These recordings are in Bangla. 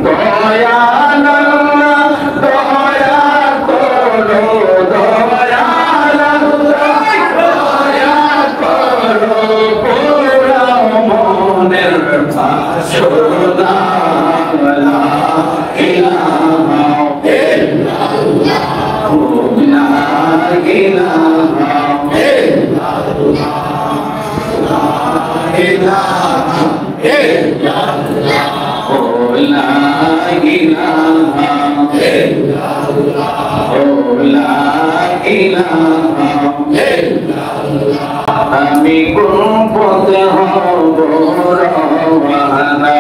দয়াল আল্লাহ দয়া করো দয়াল আল্লাহ দয়া করো পুরা মনের বাসনা লা ইলাহা ইল্লাল্লাহ লা ইলাহা ইল্লাল্লাহ লা ইলাহা ইল্লাল্লাহ লা ইলাহা ইল্লাল্লাহ লা ইলাহা ইল্লাল্লাহ আমি কোন পথে হব রওয়ানা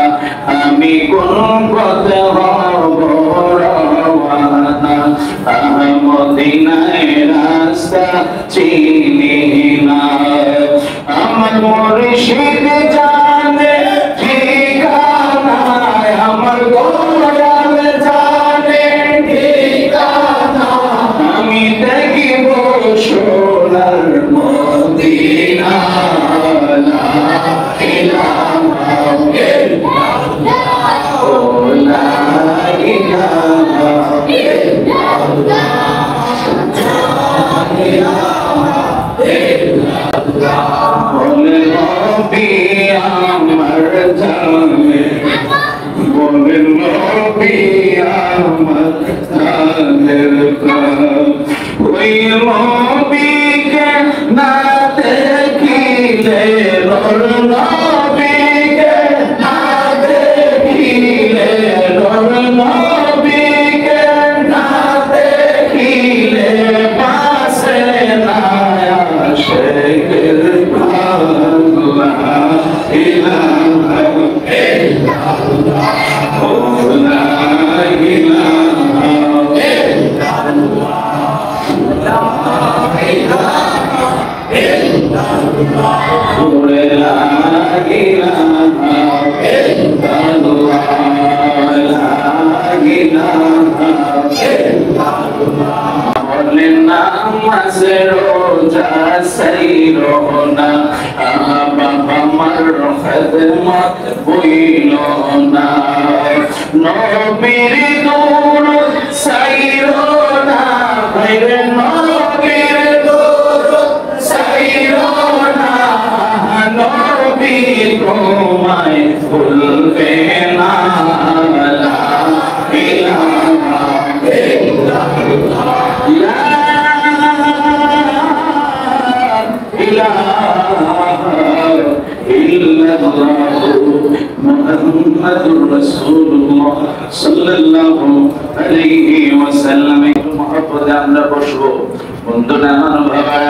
আমি কোন পথে হব রওয়ানা মদিনার রাস্তা চিনি না আমার মুর্শিদ জানে ঠিকানা আমার দয়াল জানে ঠিকানা আমি দেখিব সোনার মদিনা লা ইলাহা ইল্লাল্লাহ লা ইলাহা বলে নবী আমার জানে বলে নবী আমার জানের প্রাণ ওই নবীকে না দেখিলে নর নবীকে না দেখিলে নর নবীকে না দেখিলে পাশে না আসে লা ইলাহা ইল্লাল্লাহ লা ইলাহা ইল্লাল্লাহ লা ইলাহা ইল্লাল্লাহ লা ইলাহা ইল্লাল্লাহ লা ইলাহা ইল্লাল্লাহ বলেন নামাজ রোজা সাইরো না বাবা মার খিদমত বইলো না নবীর দুরূদ সাইরো না ভাইরে নবীর দুরূদ সাইরো না নবীর ঘুমায় ভুলবে না লা ইলাহা ইল্লাল্লাহ লা ইলাহা ইল্লাল্লাহ মুহাম্মাদুর রাসূলুল্লাহ সাল্লাল্লাহু আলাইহি ওয়াসাল্লাম মহব্বতে আমরা বসবো বন্ধুরা আমার বাবা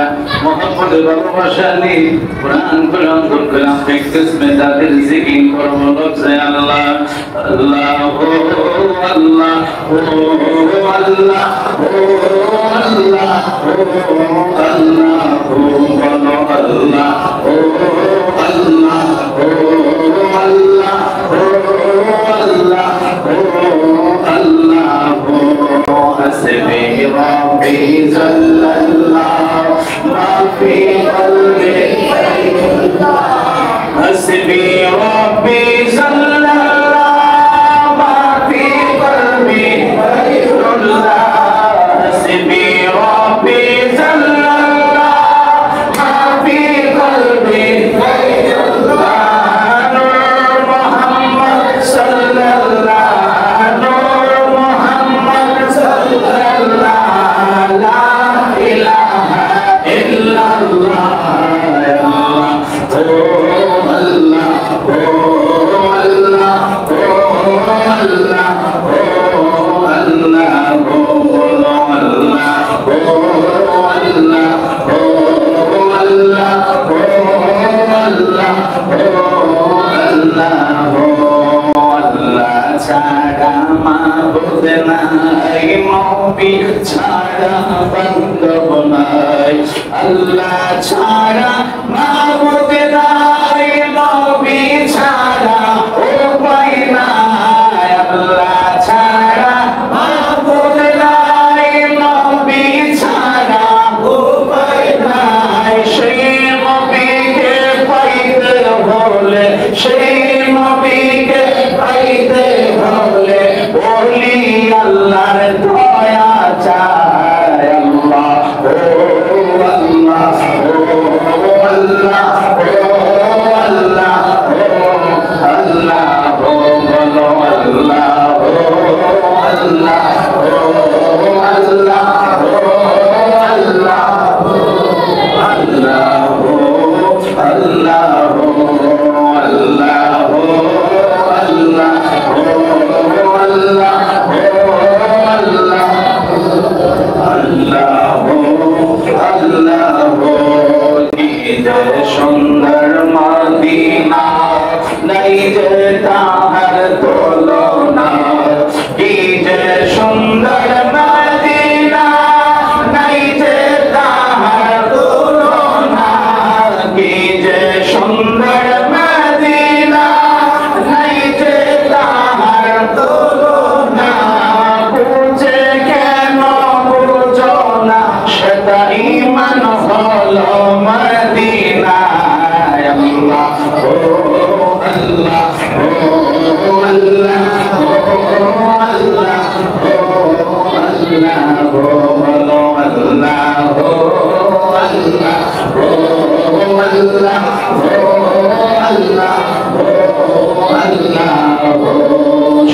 মহব্বতে ভালোবাসা নেই কোরআন কোরআন কোরআন কিসমে তাদের জিকির করব লফজে আল্লাহ আল্লাহ ও আল্লাহ ও আল্লাহ ও আল্লাহ ও আল্লাহ ও বলো আল্লাহ ও আল্লাহ ও আল্লাহ ও আল্লাহ ও আল্লাহ ও হাসবি রাব্বি জাল্লাল্লাহ মা ফি কলবি হাসবি রাব্বি জাল্লাল্লাহ মা ফি কলবি হাসবি রাব্বি জাল্লাল্লাহ মা ফি কলবি আল্লাহ ছাড়া মাবুদ নাই নবী ছাড়া উপায় নাই আল্লাহ ছাড়া মাবুদ নাই নবী ছাড়া উপায় নাই সেই নবীকে পাইতে হলে সেই নবীকে পাইতে হলে সুন্দর মদিনা নাই যে তাহার তুলনা কি যে সুন্দর মদিনা নাই যে তাহার তুলনা কি যে সুন্দর মদিনা নাই যে তাহার তুলনা বুঝে কেন বুঝো না সেটা ঈমান হলো মদিনা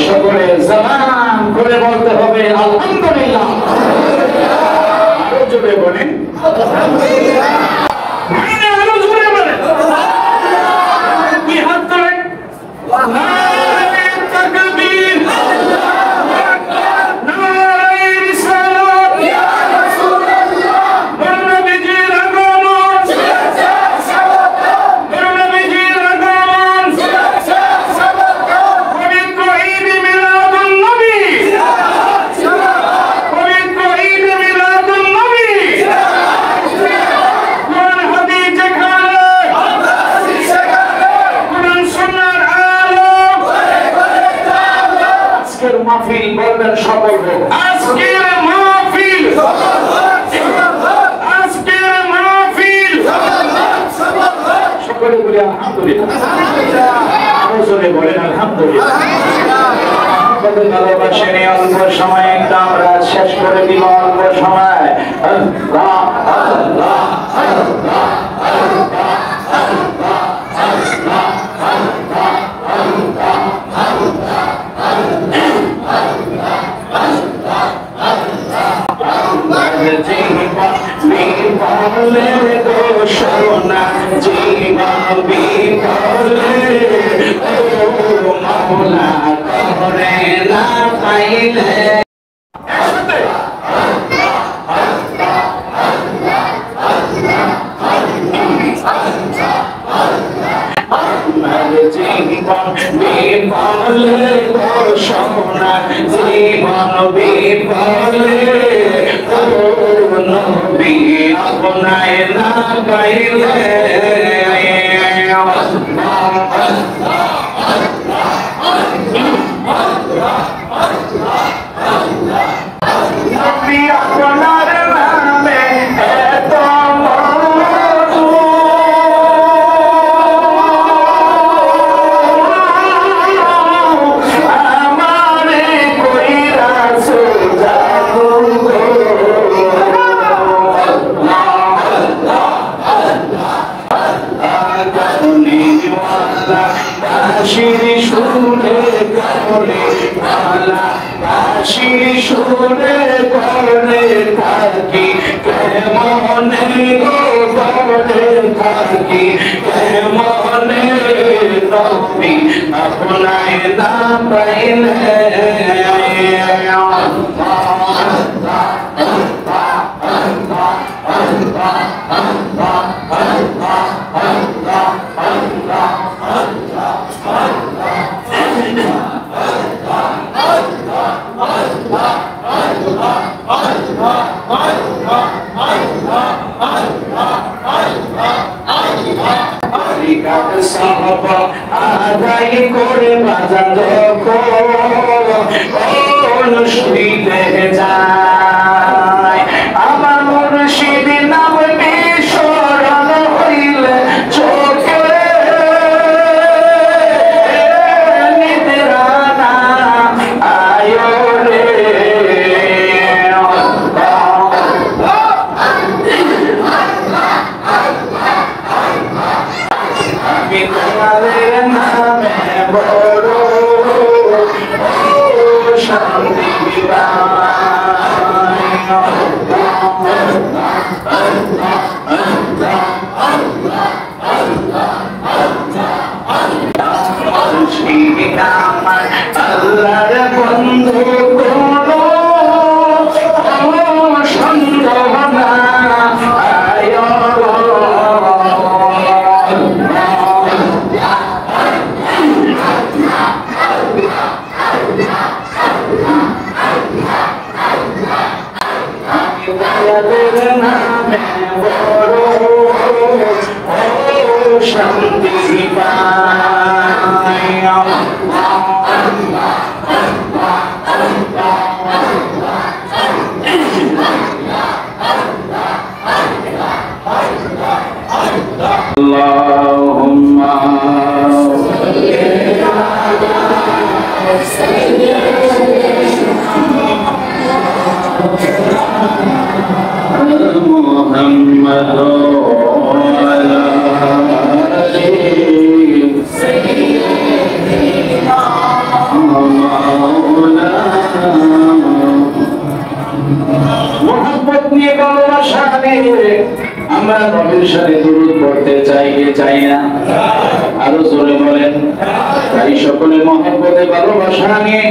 সকলে জবান করে বলতে হবে আলহামদুলিল্লাহ। আরো জোরে বলেন আলহামদুলিল্লাহ। আরো জোরে বলেন কি হাত তোলেন মাহফিল বলবেন সফল হোক। আজকের মাহফিল আজকের মাহফিল সকলে বলি আলহামদুলিল্লাহ। আরো জোরে বলেন আলহামদুলিল্লাহ। আপনাদের ভালোবাসেন এই অল্প সময় একটা আমরা শেষ করে দিব অল্প সময়। আল্লাহ আল্লাহ আল্লাহ সোনা জীবন বিপলে ও মাওলা করে না পাইলে জীবন বিপলে সোনা জীবন বিপলে নবী আপনায় না পাইলে নবী আপনার নামে এত আমারে কইরা সোজা বাঁশির সুরে করে পালা বাঁশির সুরে করে থাকি কেমনে গো করে থাকি কেমনে নবী আপনায় না পাইলে আদায় করে বাজান কোন সুইতে যায় আমার মুর্শিদ নাম শান্তি আল্লাহর বন্ধু কোনো সন্দেহ না শান্তি Allahumma Muhammad মোহাম্মত নিয়ে ভালোবাসা নিয়ে আমরা নবীর সাথে দুরূদ পড়তে চাই কি চাই না? আরো জোরে বলেন। তাই সকলে মহব্বতে ভালোবাসা নিয়ে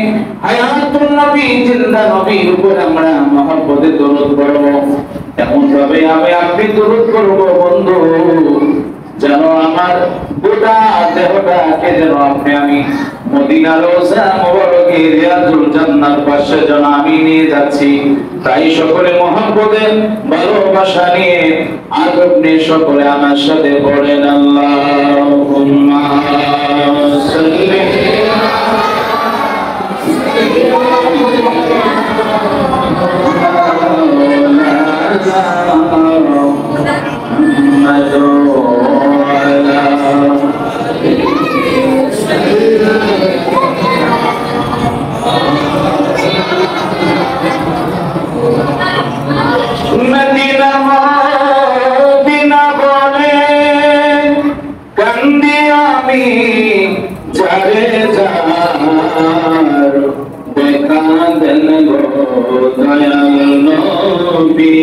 হায়াতুন নবী জিন্দা নবীর উপর আমরা মহব্বতে দুরূদ পড়ব। এমন ভাবে আমি আপনি দুরূদ করব বন্ধু, যেন আমার গোটা দেহটাকে যেন আপনি আমি মদিনার রওজা মুবারকে রিয়াজুল জান্নাত পাশে যেন আমি নিয়ে যাচ্ছি। তাই সকলে মহব্বতে ভালোবাসা নিয়ে আদব নিয়ে সকলে আমার সাথে পড়েন আল্লাহুম্মা সাল্লি মদিনা মদিনা বলে কান্দি আমি যারে যার দেখা দেন গো দয়াল নবী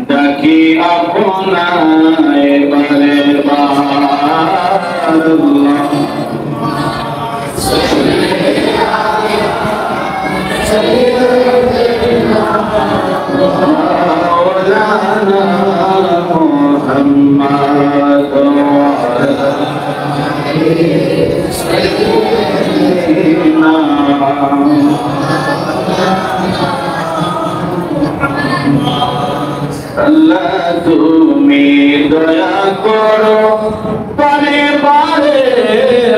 ডাকি আপনায় বারে বার আল্লাহ তুমি দয়া করো পারে পারে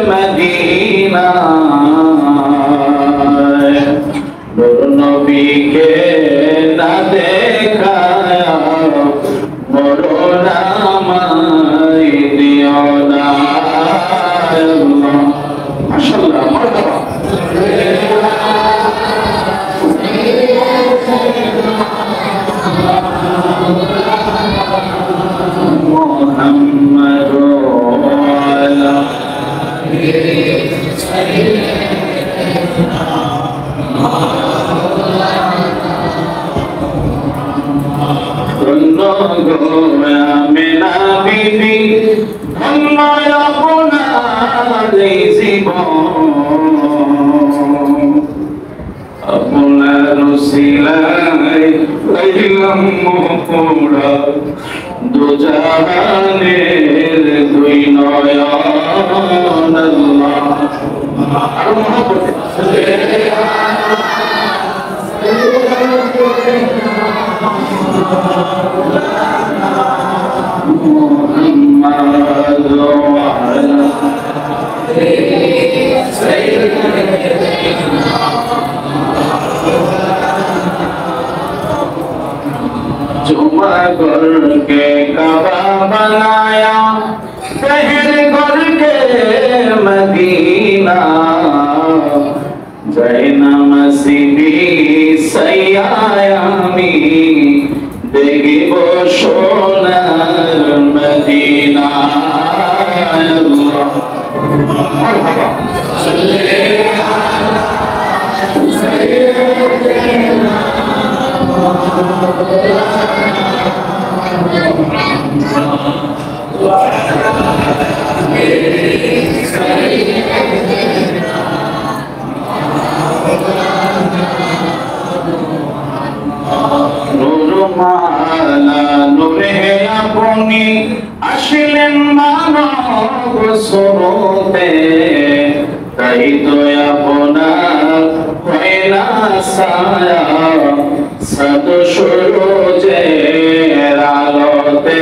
মদিনা নূর নবীকে না দেখায় মরণ আমায় দিও না। মাশাআল্লাহ মারহাবা। আপনার সিলাই লাইলাম মোরা দুজাহানের দুই নয়ন আল্লাহ আর মহব্বত মুহাম্মদ ওয়া আলা जुमा घर के काबा बनाया शहर घर के मदीना जैना मसीबी सयायामी देखिब सोनार मदीना अल्लाह আপনি আসিলেন মানব স্বরূপে, তাই তো আপনার পয়লা ছায়া সাধু সূরজের আলোতে।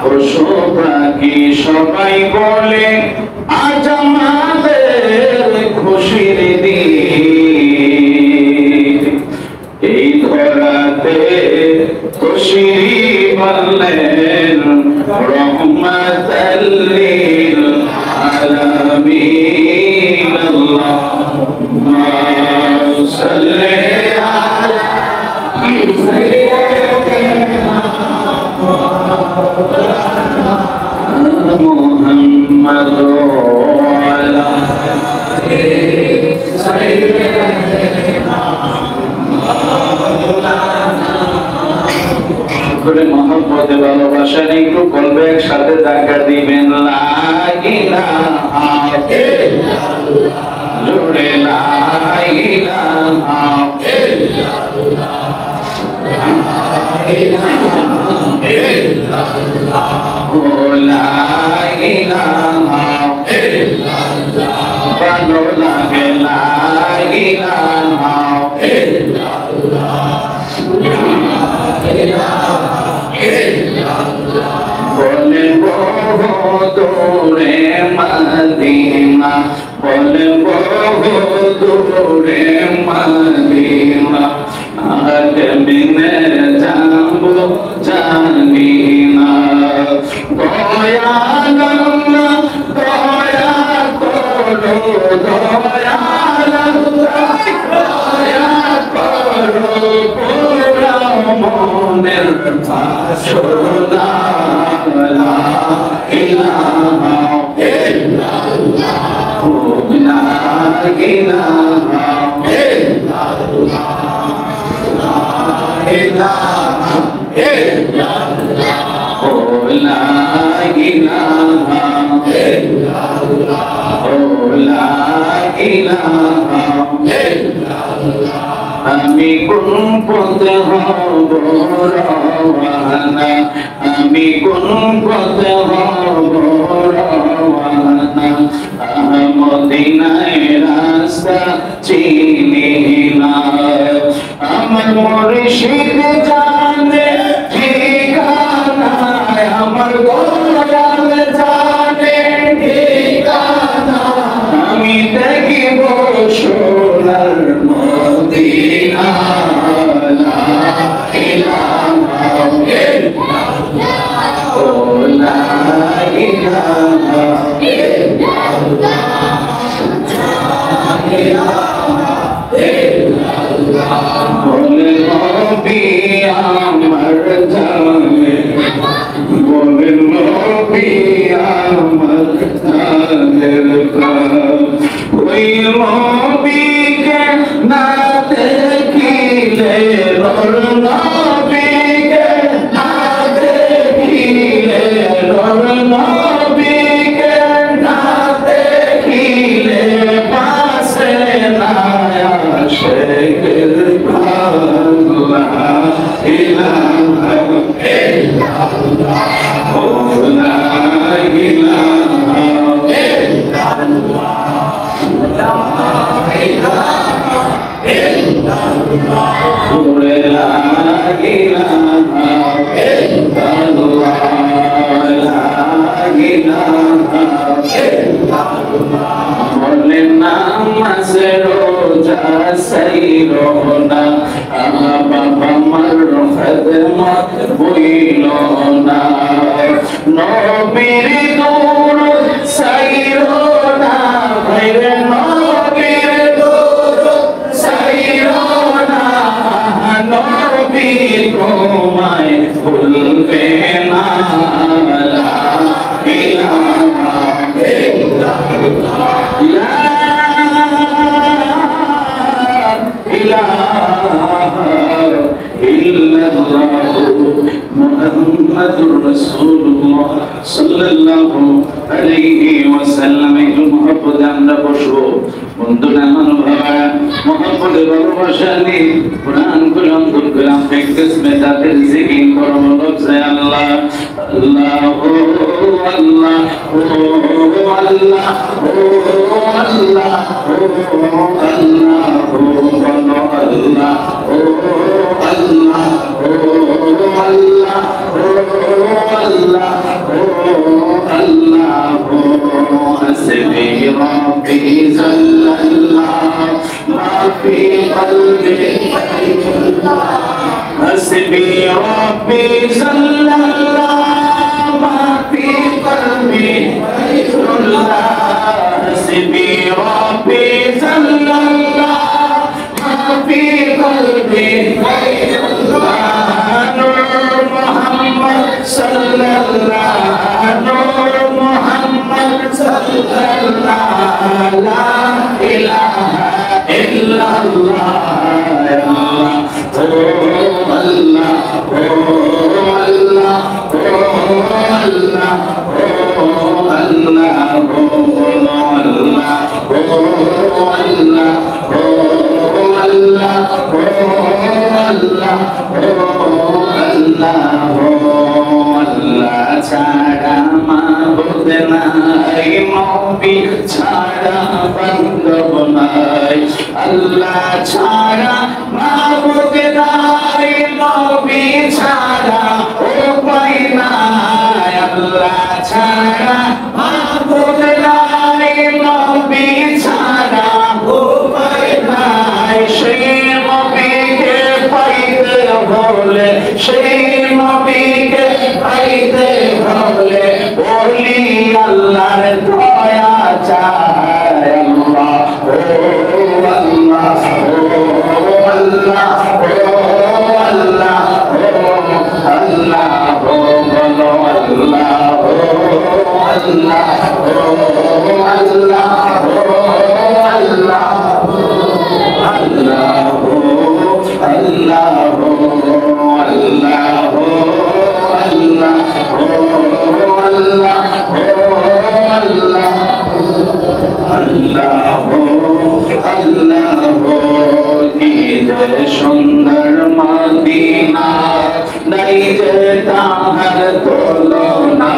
পশু পাখি সবাই বলে আজ আমাদের খুশির দিন, এই ধরাতে খুশির বললেন রহমাতাল লিল আলামিন। আল্লাহুম্মা সাল্লি আলা মুহাম্মাদ ওয়া আলা করে মহব্বতে ভালোবাসা একটু বলবে, একসাথে জায়গা দিবেন লা ইলাহা ইল্লাল্লাহ, জোরে লা ইলাহা ইল্লাল্লাহ, লা ইলাহা ইল্লাল্লাহ, ভালো লাগে লা ইলাহা ইল্লাল্লাহ, বলেন বহু দূরে মদিনা, বলেন বহু দূরে মদিনা, কেমনে যাবো জানি না। দয়াল আল্লাহ দয়া করো, দয়াল আল্লাহ দয়া করো, পুরা মনের বাসনা লা ইলাহা ইল্লাল্লাহ, লা ইলাহা ইল্লাল্লাহ, লা ইলাহা ইল্লাল্লাহ, লা ইলাহা ইল্লাল্লাহ, লা ইলাহা ইল্লাল্লাহ। আমি কোন পথে হব রওয়ানা, আমি কোন পথে হব রওয়ানা, মদিনায় রাস্তা চিনি না, আমার মুর্শিদ জানে ঠিকানা, আমার দয়াল জানে ঠিকানা, আমি দেখিব সোনার মদিনা, লা ইলাহা ইল্লাল্লাহ, লা ইলাহা ইল্লাল্লাহ, লা ইলাহা ইল্লাল্লাহ। বলে নবী আমার জানে, বলে নবী আমার জানের প্রাণ, ওই নবীকে না দেখিলে, নর নবীকে না দেখিলে, নর নবীকে না দেখিলে, পাশে না আসে প্রাণ, লা ইলাহা ইল্লাল্লাহ, লা ইলাহা ইল্লাল্লাহ, লা ইলাহা ইল্লাল্লাহ, লা ইলাহা ইল্লাল্লাহ, লা ইলাহা ইল্লাল্লাহ। বলেন নামাজ রোজা সাইরো না, বাবা মার খেদমত বইল না, নবীর দরুদ সাইরো না ভাইরে নবীর দরুদ সাইরো না নবীর তোমায় ভুলবে না লা ইলাহা ইল্লাল্লাহ লা ইলাহা ইল্লাল্লাহ মুহাম্মাদুর রাসূলুল্লাহ সাল্লাল্লাহু আলাইহি ওয়াসাল্লাম। একটু মহব্বতে আমরা বসবো বন্ধুরা, মানবরা মহব্বতে ভালোবাসা নিয়ে কোরআন করে অন্তর করে প্র্যাকটিস মে তাদের জিকির করো লফজে আল্লাহ আল্লাহ ও আল্লাহ ও আল্লাহ ও আল্লাহ ও আল্লাহ ও বলো আল্লাহ ও আল্লাহ ও আল্লাহ ও আল্লাহ ও আল্লাহ ও হাসবি রাব্বি জাল্লাল্লাহ মা ফি কলবি হাসবি রাব্বি জাল্লাল্লাহ মা ফি কলবি হাসবি রাব্বি জাল্লাল্লাহ মা ফি কলবি sallallahu Muhammad sallallahu la ilaha illallah Allah oh Allah oh Allah oh Allah oh Allah oh Allah oh Allah আল্লাহ ছাড়া মাবুদ নাই নবী ছাড়া বান্ধব নাই আল্লাহ ছাড়া মাবুদ নাই নবী ছাড়া উপায় নাই আল্লাহ ছাড়া মাবুদ নাই নবী ছাড়া উপায় নাই সেই নবীকে পাইতে হলে সেই নবীকে পাইতে হলে ওলি আল্লাহর দয়া চাই আল্লাহ ও আল্লাহ ও আল্লাহ ও আল্লাহ ও আল্লাহ ও বলো আল্লাহ ও আল্লাহ ও আল্লাহ ও আল্লাহ আল্লাহ আল্লাহ সুন্দর মদিনা নাই যে তাহার তুলনা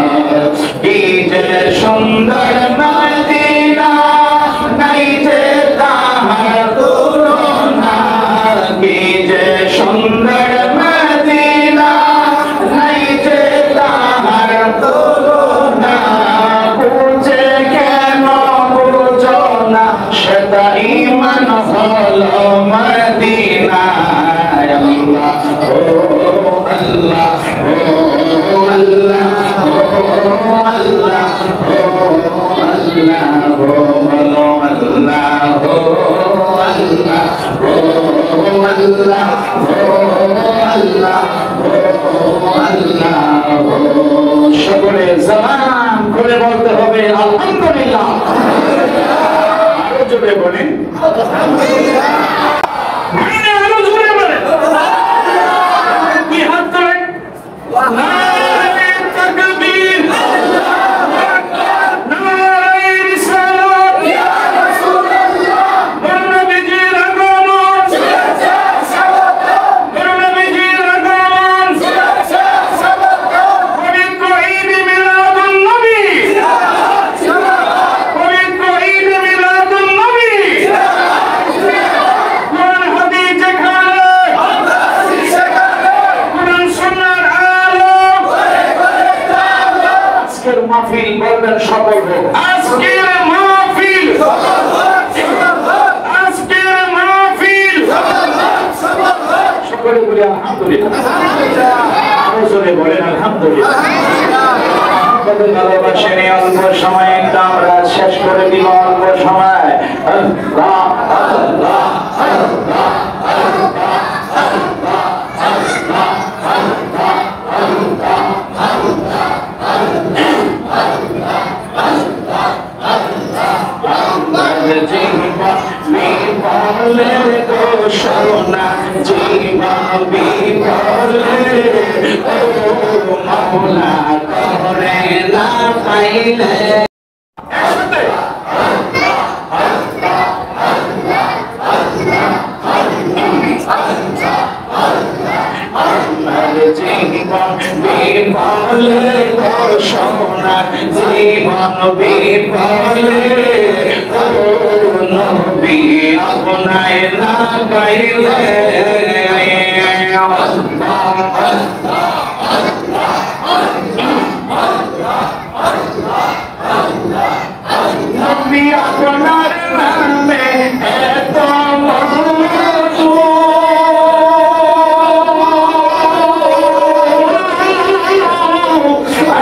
কি যে সুন্দর মদিনা নাই যে তাহার তুলনা কি যে সুন্দর মদিনা নাই যে তাহার তুলনা বুঝে কেন বুঝো না সেটা ঈমান হলো মদিনা আল্লাহ ও আল্লাহ ও আল্লাহ ও আল্লাহ ও আল্লাহ ও বলো আল্লাহ ও আল্লাহ ও আল্লাহ ও আল্লাহ ও আল্লাহ সকলে জবান করে বলতে হবে আলহামদুলিল্লাহ আরো জোরে বলেন আলহামদুলিল্লাহ আরো জোরে বলেন কি হাত তোলেন নারে তাকবীর আল্লাহু আকবার নারে রিসালাত ইয়া রাসূলুল্লাহ নবীজির আগমন নবীজির আগমন পবিত্র ঈদ মিলাদুন নবী পবিত্র ঈদ মিলাদুন নবী কোরআন হাদিস যেখানে কোরআন সুন্নাহর আলো আজকের মাহফিল বলবেন সফল হোক আজকের মাহফিল আজকের মাহফিল সকলে বলি আলহামদুলিল্লাহ আরো জোরে বলেন আলহামদুলিল্লাহ ভালোবাসেন অল্প সময় একটা আমরা শেষ করে দিব অল্প সময় আল্লাহ আল্লাহ আল্লাহ সোনা জীবন বিফলে ও মাওলা করে না পাইলে জীবন বিফলে সোনা জীবন বিফলে নবী আপনায় না পাইলে নবী আপনার নামে এত মধু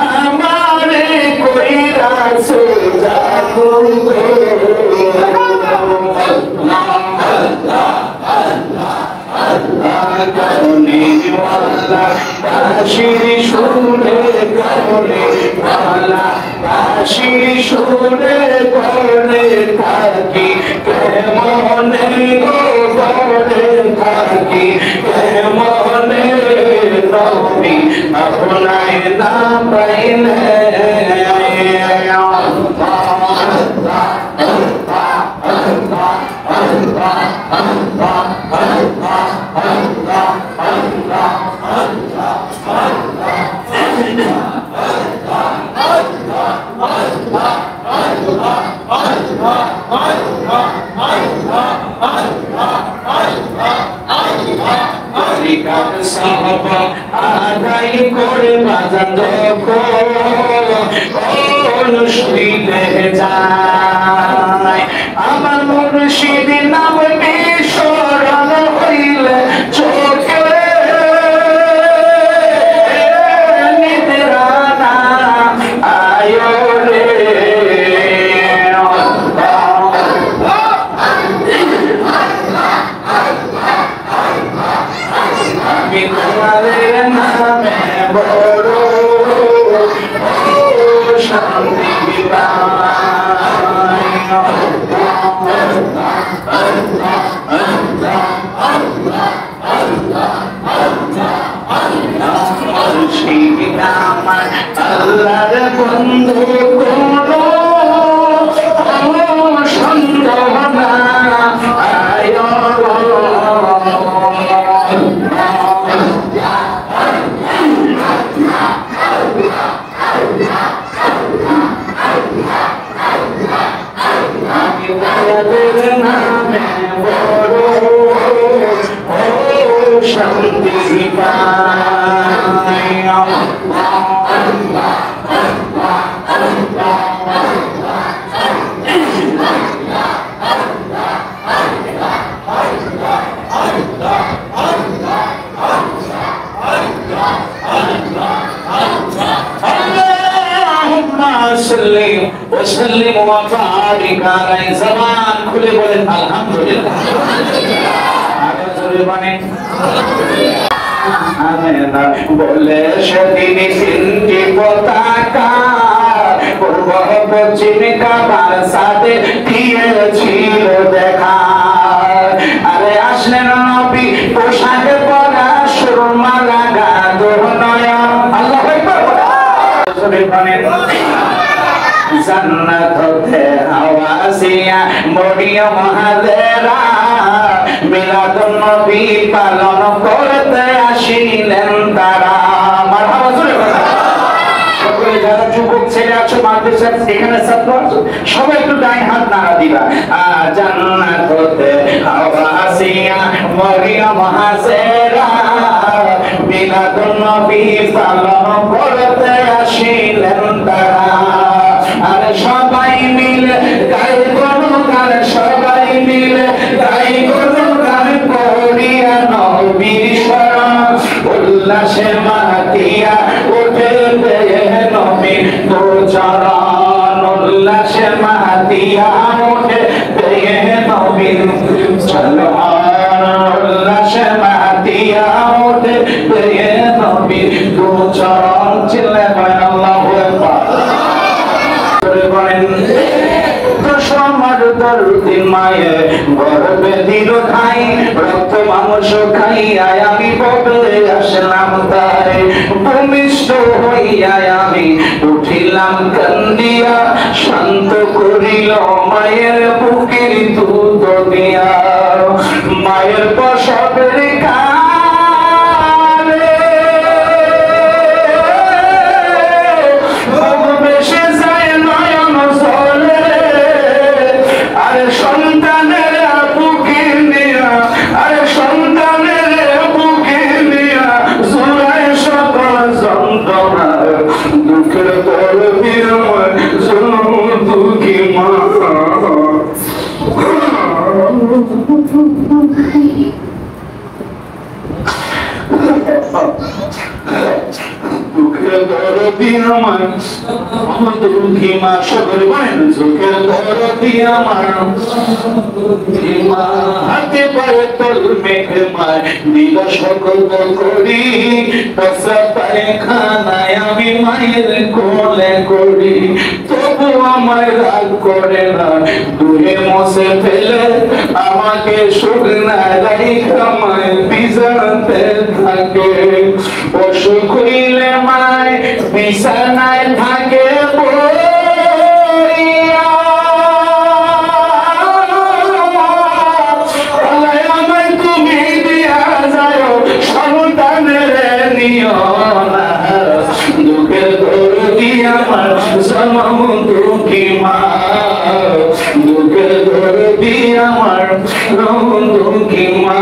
আমারে কইরা সুজানো বাঁশির সুরে করে পালা বাঁশির সুরে করে থাকি কেমনে করে থাকি কেমনে নবী আপনায় না পাইলে আদাই করে বাজান কোন শুইতে যায় আমার মুর্শিদ নাম বিস্মরণ হইলে চোখে নিদ্রা না আয় রে তোমাদের নামে বড় শান্তি আল্লাহর বন্ধু কোনো সন্দেহ না আয় নামে বড় শান্তি পাই وسلم وبارك على زمان খুলে বলেন আলহামদুলিল্লাহ আমেনা বলে সেদিন তিনটি পতাকা পূর্ব পশ্চিম কাবার সাথে দিয়েছিল দেখা আরে আসলেন নবী পোশাক পরা সুরমা লাগা দুনয়ন আল্লাহু আকবার জান্নাত হতে হাওয়াসিয়া মরিয়ম হাজেরা মিলাদুন নবী পালন করতে আসিলেন তারা মারহাবা জোরে বলো সকলে যারা যুবক ছেলে আছো মাদ্রাসা এখানে ছাত্র আছো সবাই একটু ডান হাত নাড়া দিবা জান্নাত হতে হাওয়াসিয়া মরিয়ম হাজেরা মিলাদুন নবী পালন করতে আসিলেন তারা আরে সবাই মিলে গাই গুণগান সবাই মিলে গাই গুণগান করিয়া নবীর শরণ উল্লাসে মাতিয়া উঠে নবী দরদিন মায়ে গর্বে দিল ঠাই রক্ত মাংস খাইয়া আমি বদলে আসলাম তাই ভূমিষ্ঠ হইয়া আমি উঠিলাম কান্দিয়া শান্ত করিল মায়ের বুকের দুধ দিয়া মায়ের প্রসবের কালে বেশে যায় নয়ন জলে আরে সন্তানের বুকে নিয়া আরে সন্তানের বুকে নিয়া জোড়ায় সকল যন্ত্রণা দুঃখের পর বিরময় দুঃখী মা দুঃখের দরদি আমার দুঃখী মা সকলে বলেন দুঃখের দরদি আমার হাতে পায়ে তোর মেঘে মায় দিল সকল করি পচা পায়খানায় আমি মায়ের কোলে করি তবু আমায় রাগ করে না দূরে মশে ফেলে আমাকে শুকনা রাইখা মায় বিছানাতে থাকে অসুখ হইলে মায় বিছানায় থাকে আমায় তুমি দিয়া যায় সন্তানের নিও না দুঃখের দরদি আমার জনম দুঃখী মা দুঃখের দরদি আমার দুঃখী মা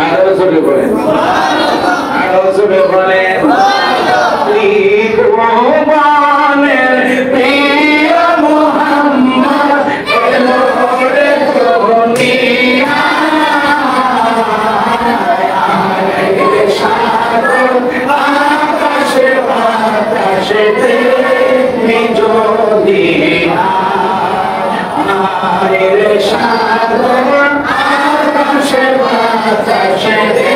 আরো জোরে বলেন আরো জোরে বলেন ভগবানের প্রিয় মুহাম্মদ এলো রে দুনিয়ায় সাগর আকাশে বাতাসেতে যদি রে সাগর আকাশে বাতাসেতে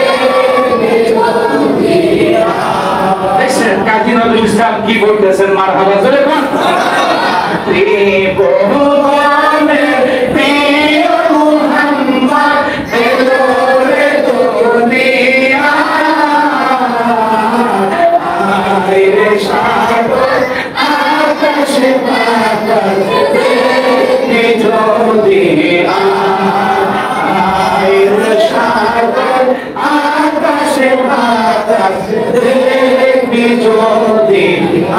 দেখছেন কাজী নজরুল ইসলাম কি বলতেছেন মারহাবা জোরে বল ভগবানের প্রিয় মুহাম্মদ এলো রে দুনিয়ায় রে সাগর আকাশে বাতাসেতে যদি রে সাগর আকাশে বাতাসেতে যদি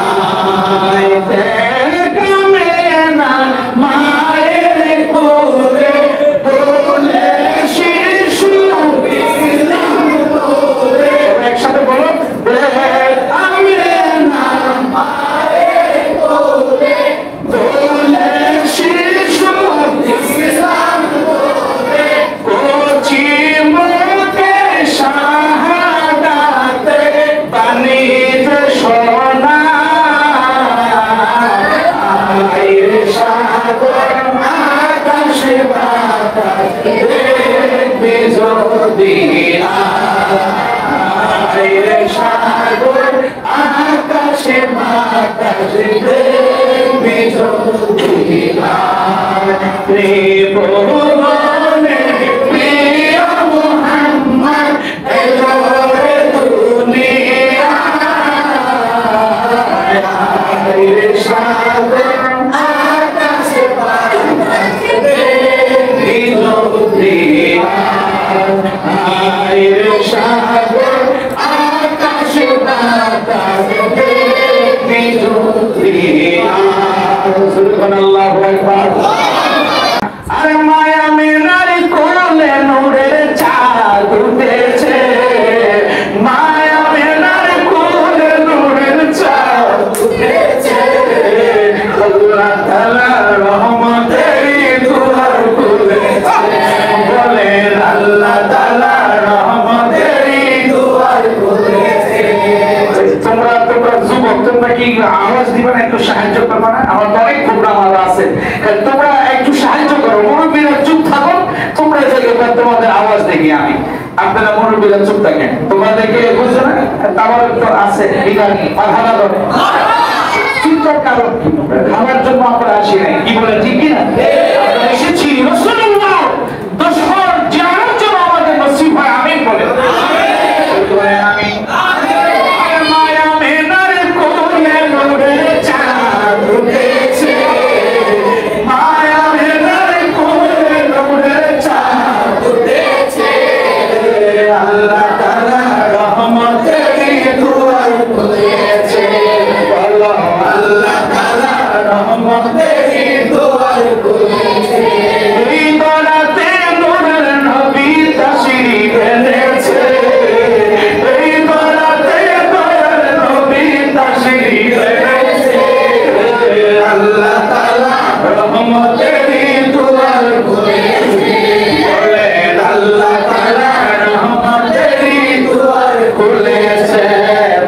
আয় দেখবে না মায়ের কোলে বলে শিশু একসাথে বলো আমি না মায়ের কোলে বলে শিশু কোচি মুখে শাহাদাতে বানি সোনা সাগর আকাশে বাতাসে যদি সাগর আকাশে বাতাসে যদি ভগবানের প্রিয় মুহাম্মদ এলো রে দুনিয়ায় সাগর আকাশে বাতাসে যদি সাগর আকাশে বাতাসে যদি সুবহানাল্লাহু আকবার আরে মায়া মেনার কোলে নূরের চাঁদ উঠেছে মায়া মেনার কোলে নূরের চাঁদ উঠেছে আল্লাহ তাআলা রহমতের দুয়ার খুলেছে বলেন আল্লাহ তাআলা রহমতের দুয়ার খুলেছে তোমরা যুবক তোমরা কি আওয়াজ দিবা না একটু সাহায্য করবা না আমার অনেক প্রোগ্রাম আছে তোমরা একটু সাহায্য করো মুরব্বীরা চুপ থাকো তোমরা জায়গায় তোমাদের আওয়াজ দেখি আমি আপনারা মুরব্বীরা চুপ থাকেন তোমাদেরকে বুঝছো না আমার তো আছে বিধান মাথাটা ধরে চুপ আসার কারণ কি? খাবার জন্য আমরা আসি নাই, কি বলে ঠিক কিনা? আমরা এসেছি রাসূলুল্লাহ দশর জিয়ারত জন্য আমাদের নসিব হয়, আমিন বলে আমিন। মায়া মেনার কোলে নূরে চাঁদ উঠেছে, মায়া মেনার কোলে নূরে চাঁদ উঠেছে, আল্লাহ তাআলা রহমতের দুয়ার খুলেছে, বলো আল্লাহ তাআলা রহমতের দুয়ার খুলেছে। এই বরাতে নূরের নবী তাশরীফ এনেছে, এই বরাতে নূরের নবী তাশরীফ এনেছে, আল্লাহ তাআলা রহমতের দুয়ার খুলেছে, বলেন আল্লাহ তাআলা রহমতের দুয়ার খুলেছে,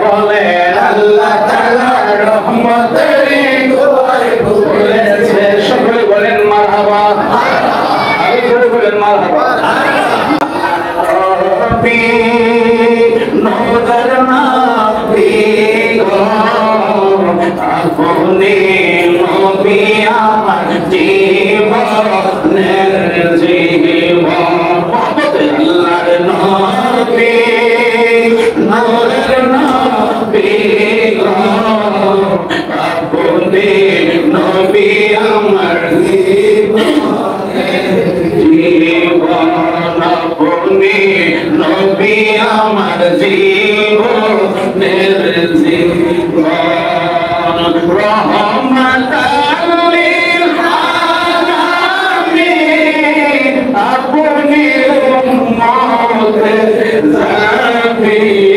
বলেন আল্লাহ তাআলা রহমতের দুয়ার খুলেছে। সকলে বলেন মারহাবা, আরে জোরে বলেন মারহাবা। নবী নূরের নবী গো, আপনি নবী আমার জীবনের জীবন, আল্লাহর নবী নূরের নবী গো, আপনি নবী আমার জীবনের জীবন, আপনি নবী আমার জীবনের জীবন, রহমাতাল লিল আলামিন, আপনি উম্মতের জামিল,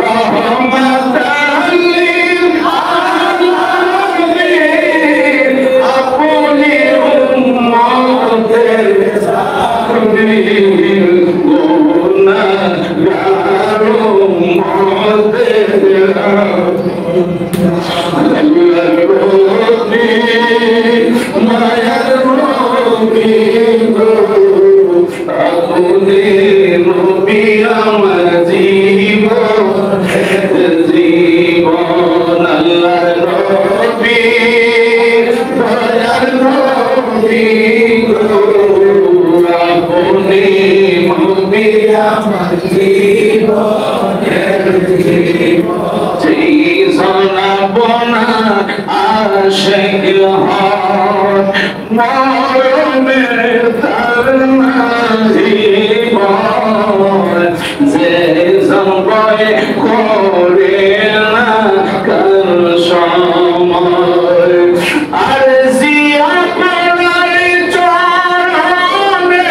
রহমাতাল লিল আলামিন, আপনি উম্মতের জামিল, গুনাহগার উম্মতের আল্লাহর নবী মায়ার নবী গো, আপনি নবী আমার জীবনের জীবন, আল্লাহর নবী মায়ার নবী গো, আপনি নবী আমার জীবনের জীবন। যেই জনাবনা আশিক হয়, মরণের তার জীবন, যে জম্বয় করে না কাল সময়, আর জিয়া পড়ার চরণে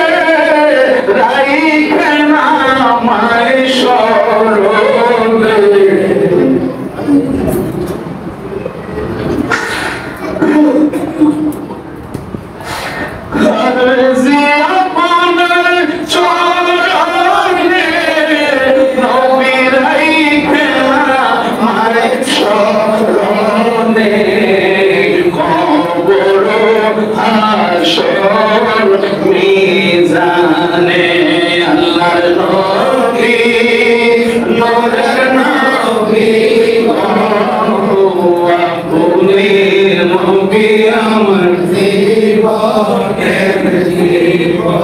রাইখে না আমায় স্মরণে, জিয়া পড়ার চরণে নবী রাইখে না আমায় স্মরণে, কবর হাসর মিজানে, আল্লাহর নবী নূরের নবী গো, আপনি নবী আমার জীবনের জীবন।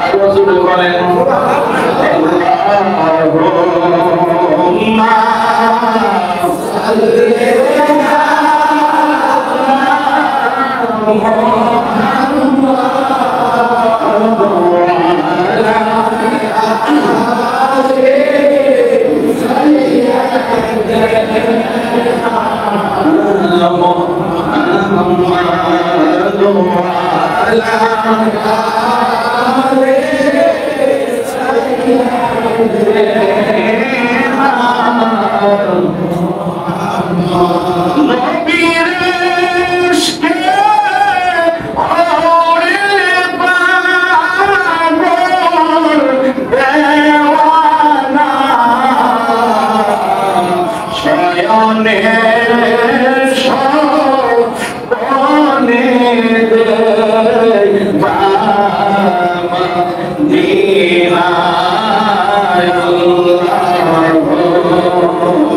আর রাসূল বলেন আল্লাহুম্মা সাল্লি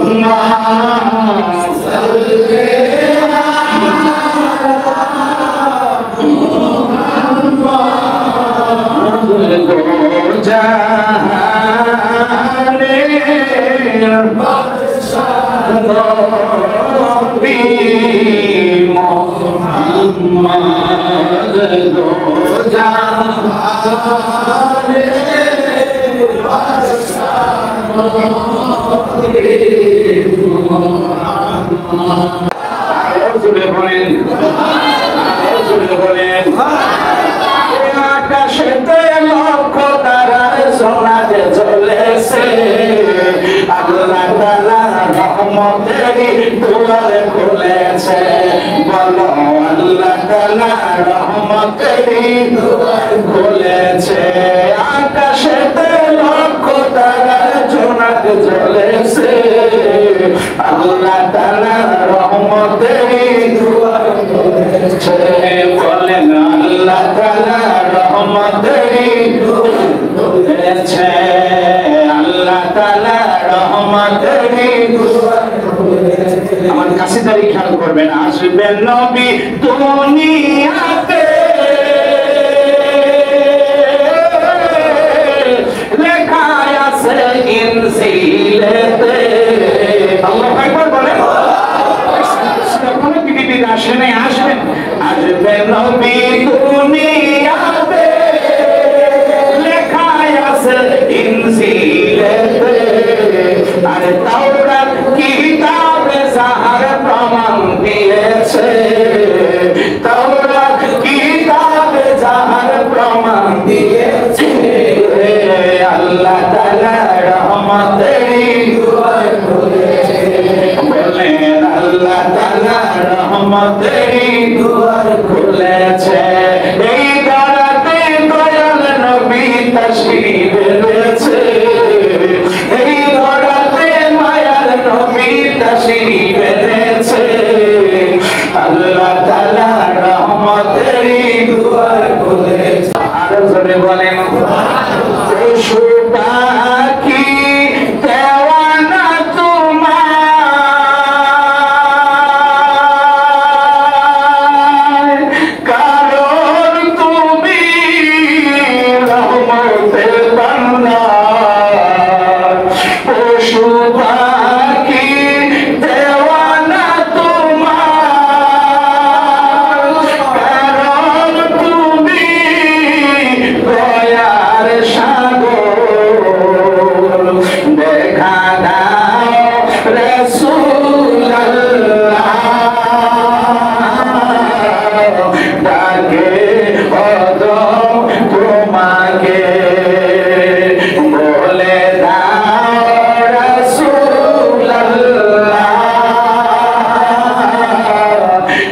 Allahumma salli নবী মুহাম্মদ দো জাহানে আকাশেতে লক্ষ তারার সোনাতে চলেছে আল্লাহ তাআলা রহমতেরই দুয়ার খুলেছে বলো আল্লাহ তাআলা রহমতেরই দুয়ার খুলেছে আকাশেতে লক্ষ তারার সোনাতে চলেছে আল্লাহ তাআলা রহমতেরই দুয়ার খুলেছে বলেন আল্লাহ তাআলা রহমতেরই দুয়ার খুলেছে আল্লাহ তাআলা রহমতেরই দুয়ার খুলেছে আমার কাছে দাঁড়িয়ে খেয়াল করবেন আসবেন নবী দুনিয়াতে লেখা আছে ইনজিলেতে আল্লাহু আকবার বলেন পৃথিবীতে আসেন আসবেন আসবেন নবী দুনিয়াতে লেখা আছে ইনজিলেতে আরে তাওরাত কিতাবে যাহার প্রমাণ দিয়েছে তাওরাত কিতাবে যাহার প্রমাণ দিয়েছে আল্লাহ তাআলা রহমতেরই দুয়ার খুলেছে বলেন আল্লাহ তাআলা রহমতেরই দুয়ার খুলেছে এই দরাতে দয়াল নবী তাশরীফ এনেছে এই দরাতে মায়ার নবী তাশরীফ এনেছে আল্লাহ তাআলা রহমতেরই দুয়ার খুলেছে আরো জোরে বলেন পশু পাখি দেওয়ানা তোমার কারণ তুমি রহমতের ভান্ডার পশু পাখি দেওয়ানা তোমার কারণ তুমি দয়ার সাগর দেখা দাও রাসূলুল্লাহ ডাকে কদম তোমাকে বলে দাও রাসূলুল্লাহ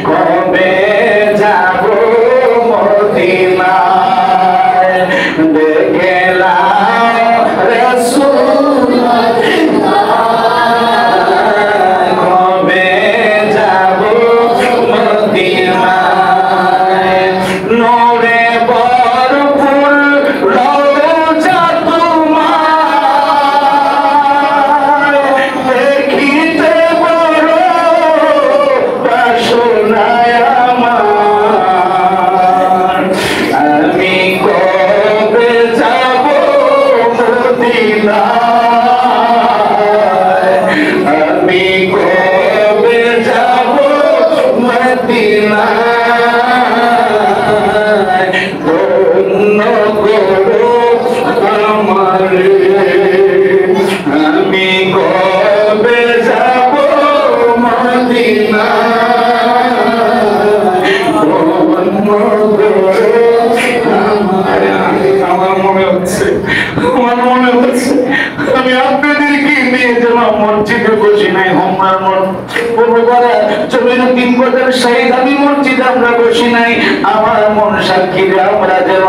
কবে যাব মদিনায় দেখে নাও রাসূলুল্লাহ কবে যাব মদিনায় নূরে ভরপুর রওজা তোমার দেখিতে বড় বাসনায় আমার আমি কবে যাব মদিনায় আমি কবে যাব মদিনায় ধন্য করো আমারে আমি কবে যাব মদিনায় ধন্য করো আমারে আমার মনে হচ্ছে আমি আপনাদেরকে নিয়ে যেন মসজিদে বসি নাই হোমনার জমির তিন বছর শহীদ আমি মসজিদে আমরা বসি নাই আমার মন সাক্ষী আমরা যেন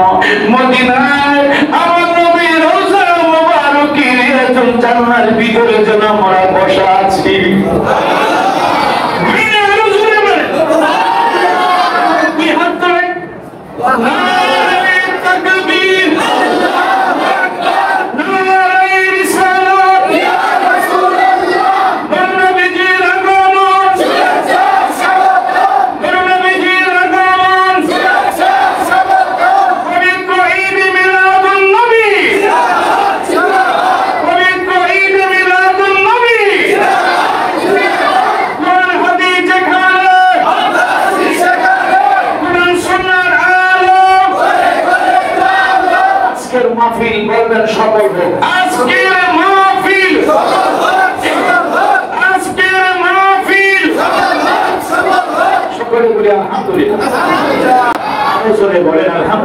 মদিনায় আমার নবীর রওজা মুবারকের জান্নাতের ভিতরে যেন আমরা বসা আছি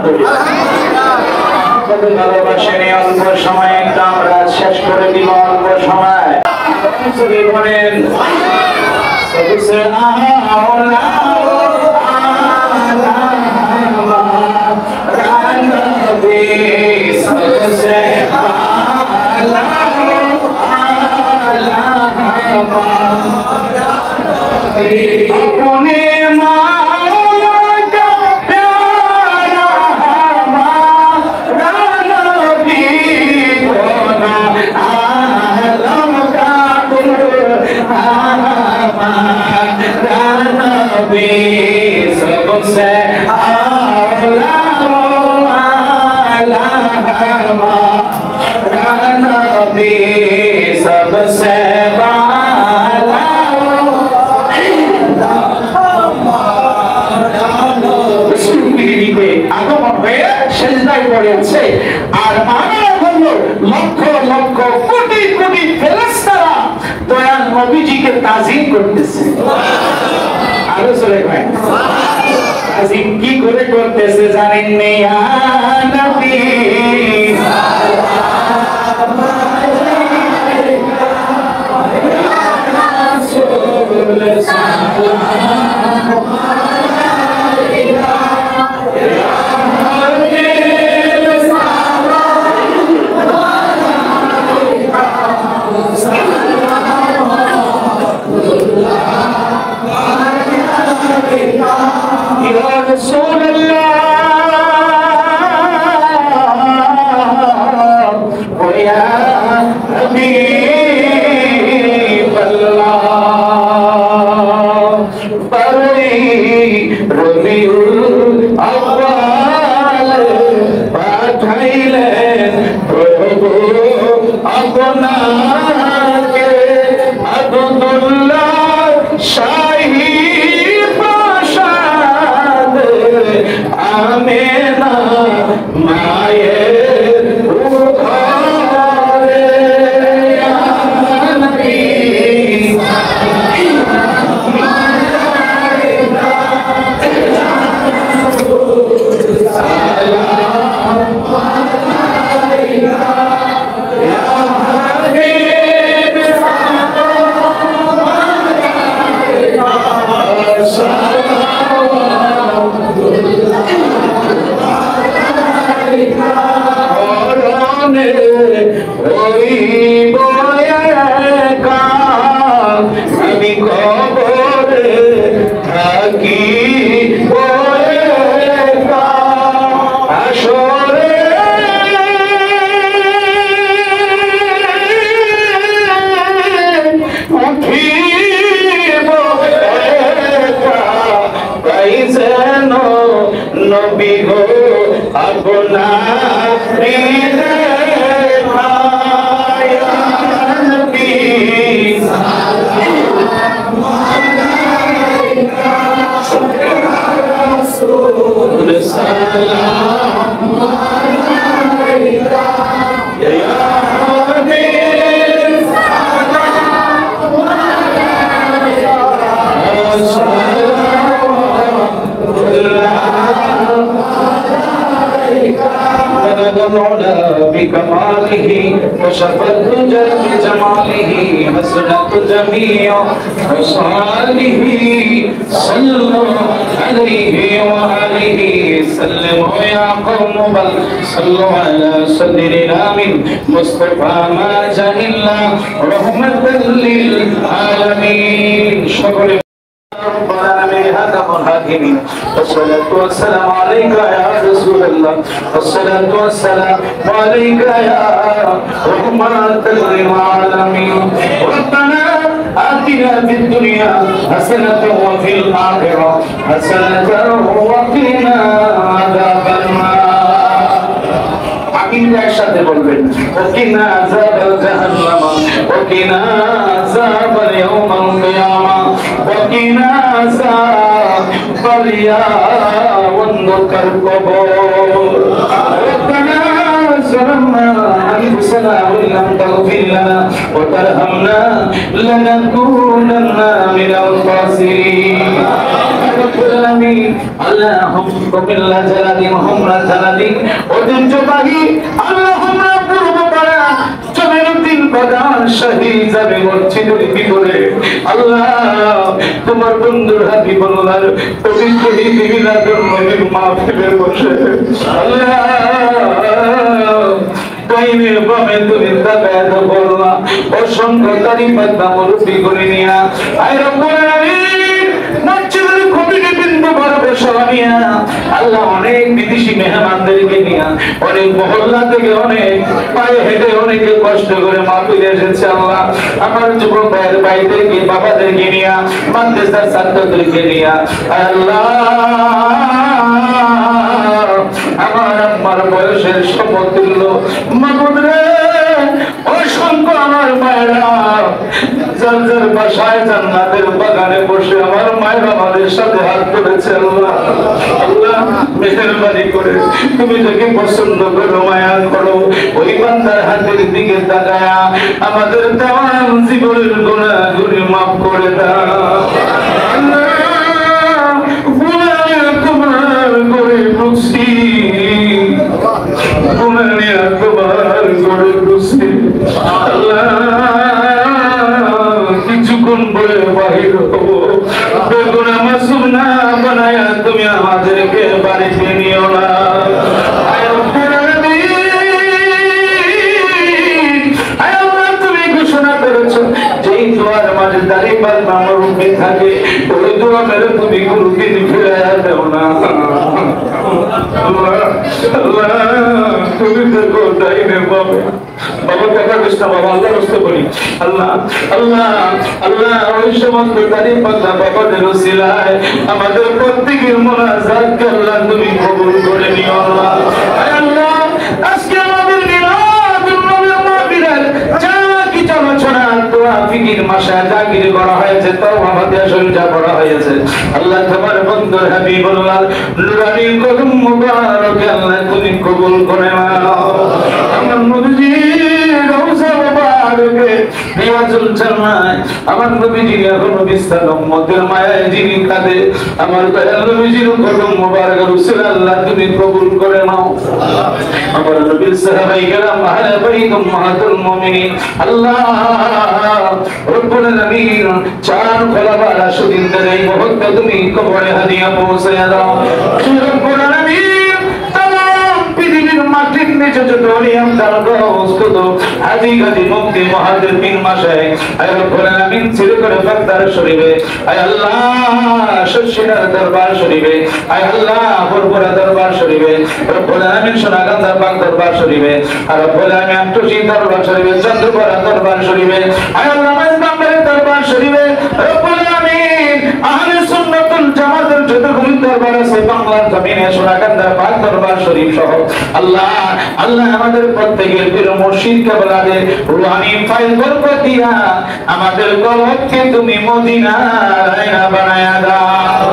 আলহামদুলিল্লাহ। ভালোবাসেন অল্প সময় একটা আমরা শেষ করে দিব অল্প সময়। বলেন আর মানব হলো লক্ষ লক্ষ কোটি কোটি ফেরেশতারা দয়াল নবীজিকে তাজিম করতেছে। আরো জোরে ভাই, তাজিম কি করে করতেছে জানেন নি? ইয়া নবী بكماله وشف الدجى بجماله حسنت جميع خصاله صلوا عليه وآله سلموا يا قوم بل صلوا على صدر الآمن مصطفى ما جهلنا رحمة للعالمين. شكرا والصلاة والسلام عليك يا رسول الله، والصلاة والسلام عليك يا رحمة للعالمين. ربنا آتنا في الدنيا حسنة وفي الآخرة حسنة وقنا عذاب النار. আমিন একসাথে বলবেন, ওকিনা আযাবাল জাহান্নাম ওকিনা আযাবাল ইয়াউমিল কিয়ামা ওকিনা আযাবাল ইয়াউমিল কবর। রব্বানা ظلمنا أنفسنا وإن لم تغفر لنا وترحمنا لنكونن من الخاسرين. রাব্বুল আলামিন আল্লাহুম্মা জালালি মুহাম্মদ জালালি ঐতিহ্যবাহী আল্লাহুম্মা পূর্বপাড়া জমিনুদ্দিন বাজার শহীদ জামে মসজিদের ভিতরে আল্লাহ তোমার বন্ধুর হাবিবুল্লাহর পবিত্র মিলাদুন নবীর মাহফিলে বসে আল্লাহ তাইনের বামে তুমি তাকায় তো বললা অসংখ্য তারিফাত নামরূপী করে নিয়া আয় রব্বুল আলামিন মসজিদের কমিটি বিন্দু বরাবর সবানিয়া আল্লাহ অনেক বিদেশি মেহমানদেরকে নিয়া অনেক মহল্লা থেকে অনেক পায়ে হেঁটে অনেকে কষ্ট করে মাহফিলে এসেছে আল্লাহ আমার যুবক ভাইয়ের ভাইদেরকে বাবাদেরকে নিয়া মাদ্রাসার ছাত্রদেরকে নিয়া আল্লাহ আমার আম্মার বয়সের সমতুল্য মাবুদ রে অসংখ্য আমার মায়েরা যার যার বাসায় জান্নাতের বাগানে বসে আমার মায়ের আমাদের সাথে হাত ধরেছে আল্লাহ আল্লাহ মেহেরবানি করে তুমি যাকে পছন্দ করো মায়া করো ওই বান্দার হাতের দিকে তাকায়া আমাদের তামাম জীবনের গুনাহগুলি মাফ করে দাও আল্লাহ গুনাহ তোমার করে বুঝছি গুনাহ তোমার করে বুঝছি আল্লাহ কিছুক্ষণ পরে বাহির হবো বেগুনা মাসুম না বানায়া তুমি আমাদেরকে বাড়িতে নিও না তুমি ঘোষণা করেছো যেই দোয়ার মাঝে দাঁড়িয়ে পারবা আমার রূপে থাকে ওই দোয়া মেরে তুমি কোনদিন ফিরে দেও না তুমি দেখো ডাইনে বাবা বাবা টাকা কৃষ্ণ বাবা আল্লাহ রস্ত করি আল্লাহ আল্লাহ আল্লাহ ওই সমস্ত তারিফ পাল্লা বাবাদের ওসিলায় আমাদের প্রত্যেকের মুনাজাত আল্লাহ তুমি কবুল করে নিও আল্লাহ আল্লাহ আজকে আমাদের মিলাদুন নবীর মাহফিলের যা কিছু আলোচনা দোয়া ফিকির মাসা জাকির করা হয়েছে তাও আমাদের শরীরটা করা হয়েছে আল্লাহ তোমার বন্ধুর হাবিবুল্লাহ নুরানি কদম মুবারক আল্লাহ তুমি কবুল করে নাও আমার নবীজি রওজা মুবারকে রিয়াজুল জান্নাত আমার নবীজি এখনো বিস্তার উম্মতের মায়ায় যিনি কাঁদে আমার দয়াল নবীজির কদম মুবারক রাসূল আল্লাহ তুমি কবুল করে নাও আমার নবীর সাহাবায়ে কেরাম আহলে বাইত উম্মাহাতুল মুমিনিন আল্লাহ রব্বুল আলামিন চার খোলাবার সুদিনদের এই মুহূর্তে তুমি কবরে হাদিয়া পৌঁছে দাও রব্বুল আলামিন তামাম পৃথিবীর মাটির নিচে যত নিয়ম দারগোস কত হাজি গাজী মুফতি মুহাদ্দিসিন মাশায়েখ আয় রব্বুল আলামিন সির করে ফাকদার শরীফে আয় আল্লাহ শশিনার দরবার শরীফে আয় আল্লাহ বরবরা দরবার শরীফে রব্বুল আলামিন সোনাগান্ধা পাক দরবার শরীফে আর রব্বুল আলামিন আটটি দরবার শরীফে চন্দ্রপাড়া দরবার শরীফে আয় আল্লাহ মাইজবাম্বের দরবার শরীফে রব্বুল আলামিন আহলে সুন্নাতুল জামাতের যত গুলি দরবার আছে বাংলার জমিনে সোনাগান্ধা পাক দরবার শরীফ সহ আল্লাহ আল্লাহ আমাদের প্রত্যেকের পীর মুর্শিদ কেবলাদের রুহানি ফাইল বরকত দিয়া আমাদের কলবকে তুমি মদিনায় না বানায়া দাও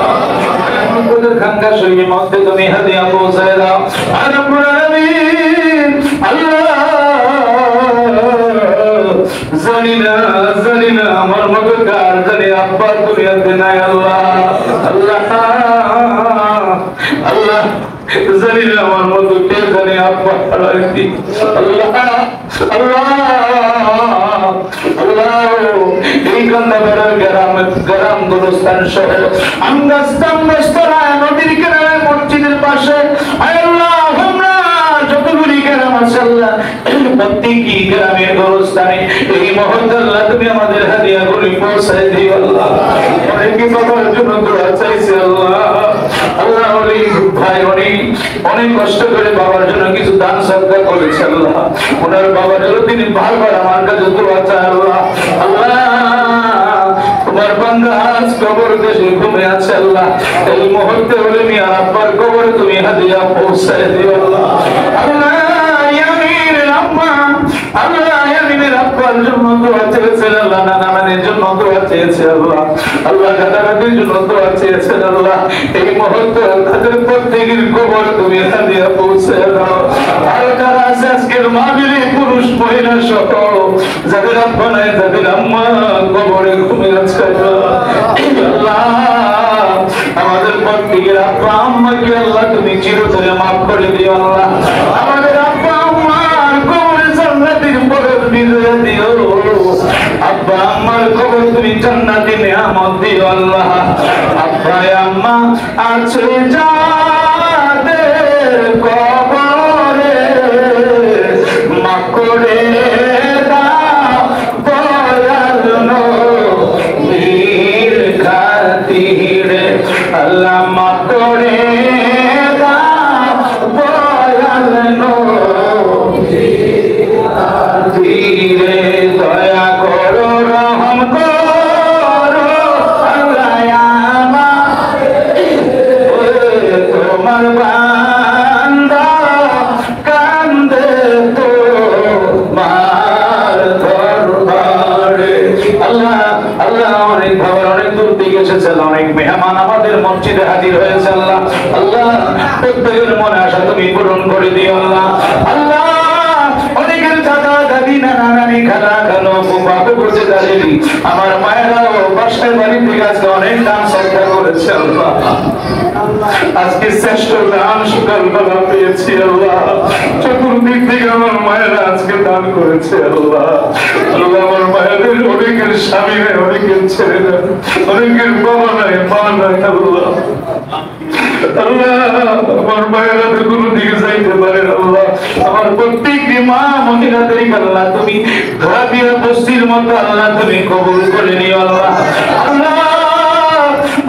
আমাদের খানকা শরীফের মধ্যে তুমি হাদিয়া পৌঁছে দাও আর রব্বুল আলামিন আল্লাহ জানি না আমার মতো কার জানি আব্বা দুনিয়াতে নাই আল্লাহ আল্লাহ আল্লাহ জানি না আমার মতো কে জানি আব্বা হারাইছি আল্লাহ আল্লাহ আল্লাহ এই কান্দাবেড়ার গ্রাম গুরুস্থান সহ আঙ্গাস্তান মস্তরায় নদীর কিনারে মসজিদের পাশে আল্লাহ আমরা যতগুলি গ্রাম আছে আল্লাহ প্রত্যেকটি গ্রামের গুরুস্থানে এই মুহূর্তে আল্লাহ তুমি আমাদের হাদিয়া গুলি পৌঁছায় দিও আল্লাহ অনেকে বাবার জন্য দোয়া চাইছে আল্লাহ আল্লাহ ভাই অনেক কষ্ট করে বাবার জন্য কিছু দান সদকা করেছে আল্লাহ ওনার বাবার জন্য তিনি বারবার আমার কাছে দোয়া চায় আল্লাহ আল্লাহ তোমার বান্দা আজ কবর দেশে ঘুমে আছে আল্লাহ এই মুহূর্তে হলে মিয়া আব্বার কবরে তুমি হাদিয়া পৌঁছায় দিও আল্লাহ আল্লাহ ইয়ামিনের আম্মা আল্লাহ ইয়ামিনের আব্বার জন্য দোয়া চেয়েছে আল্লাহ নানামানের জন্য দোয়া চেয়েছে আল্লাহ আল্লাহ দাদাদের জন্য দোয়া চেয়েছে আল্লাহ এই মুহূর্তে তাদের প্রত্যেকের কবর তুমি হাদিয়া পৌঁছে দাও আর যারা আছে আজকের মাহফিলে পুরুষ মহিলা সহ যাদের আব্বা নাই যাদের আম্মা কবরে ঘুমিয়ে আছে আল্লাহ আমাদের প্রত্যেকের আব্বা আম্মাকে আল্লাহ তুমি চিরতরে মাফ করে দিও আল্লাহ। আমাদের আব্বা আম্মার কবরে জান্নাতের বরকত দিয়ে দিও। আব্বা আম্মার কবর তুমি জান্নাতে নিয়ামত দিও আল্লাহ। আব্বা আম্মা আছে যাদের কবরে মাফ করে দাও দয়াল নবীর খাতিরে আল্লাহ মাফ করে দাও দয়াল নবীর খাতিরে দয়া করো রহম করো আল্লাহ তোমার বান্দা কান্দে তোমার দরবারে। আল্লাহ আল্লাহ অনেক ভাবার অনেক দূর থেকে এসেছেন, অনেক মেহমান আমাদের মসজিদে হাজির হয়েছে আল্লাহ। আল্লাহ প্রত্যেকের মনে আশা তুমি পূরণ করে দিও আল্লাহ। আল্লাহ অনেকের দাদা দাদি নানা নানি খালা খালো বাবু বসে দাঁড়িয়ে আমার মায়েরাও বাসায় বাড়ি থেকে আজকে অনেক দান সৎকার করেছে আল্লাহ। আজকে শ্রেষ্ঠ দান সকালবেলা পেয়েছি আল্লাহ। চতুর্দিক থেকে আমার মায়েরা আজকে দান করেছে আল্লাহ। আল্লাহ আমার মায়েদের অনেকের স্বামী নেই, অনেকের ছেলে নেই, অনেকের বাবা নাই মা নাই আল্লাহ। আল্লাহ আমার মায়েরা তো কোনো দিকে যাইতে পারে আল্লাহ। আমার প্রত্যেকটি মা মহিলাদের আল্লাহ তুমি ধরা দিয়া বস্তির মতো আল্লাহ তুমি কবুল করে নিও আল্লাহ। আল্লাহ